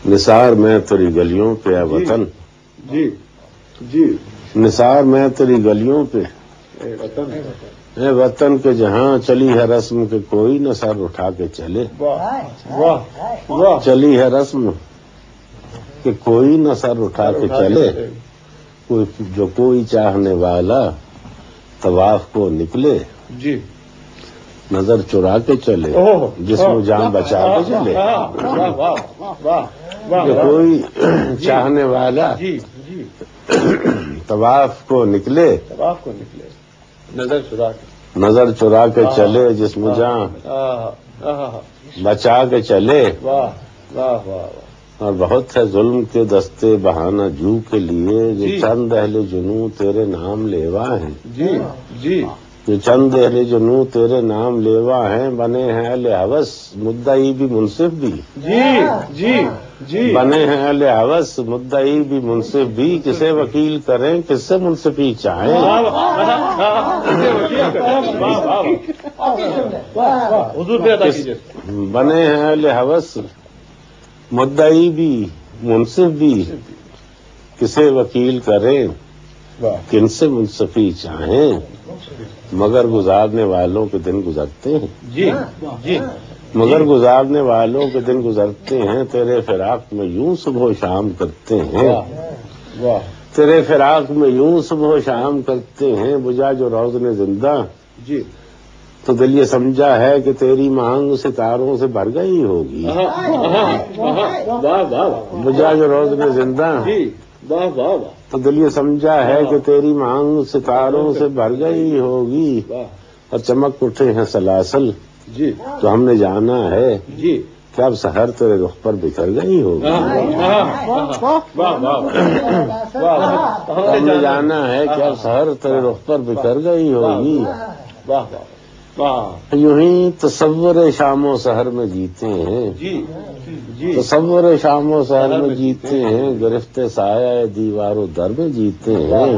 نثار میں تیری گلیوں پہ اے وطن، جی جی نثار میں تیری گلیوں پہ اے وطن کے جہاں چلی ہے رسم کہ کوئی نہ سر اٹھا کے چلے، واہ واہ، چلی ہے رسم کہ کوئی نہ سر اٹھا کے چلے، جو کوئی چاہنے والا طواف کو نکلے، جی نظر چرا کے چلے، جسم و جان بچا کے چلے، جو کوئی چاہنے والا جی جی طواف کو نکلے، طواف کو نکلے، نظر چرا کے چلے، جسم و جان بچا کے چلے، واہ واہ واہ، اور بہت ہے ظلم کے دستے بہانہ جو کے لیے، جو چند اہل جنوں تیرے نام لیوا ہیں، جی جی جو چند اہل جنوں تیرے نام لیوا ہیں، بنے ہیں اہل ہوس مدعی بھی منصف بھی، جی جی جی، بنے ہیں اہل ہوس مدعی بھی منصف بھی، کسے وکیل کریں کس سے منصفی چاہیں، حضور پہ عطا کیجیے، بنے ہیں اہل ہوس مدعی بھی منصف بھی، کسے وکیل کریں کن سے منصفی چاہیں، مگر گزارنے والوں کے دن گزرتے ہیں، جی جی، مگر گزارنے والوں کے دن گزرتے ہیں، تیرے فراق میں یوں صبح و شام کرتے ہیں، واہ، تیرے فراق میں یوں صبح و شام کرتے ہیں، بجھا جو روزن زندہ جی تو دل یہ سمجھا ہے کہ تیری مانگ ستاروں سے بھر گئی ہوگی، واہ واہ، بجھا جو روزن زندہ جی واہ واہ، تو دل یہ سمجھا ہے کہ تیری مانگ ستاروں سے بھر گئی ہوگی، اور چمک اٹھے ہیں سلاسل جی تو ہم نے جانا ہے جی، کہ اب سحر تیرے رخ پر بکھر گئی ہوگی، ہم نے جانا ہے کہ اب سحر تیرے رخ پر بکھر گئی ہوگی، یوں ہی تصور شام و سحر میں جیتے ہیں، جی جی، تصور شام و سحر میں جیتے ہیں، گرفت سایہ دیوار و در میں جیتے ہیں،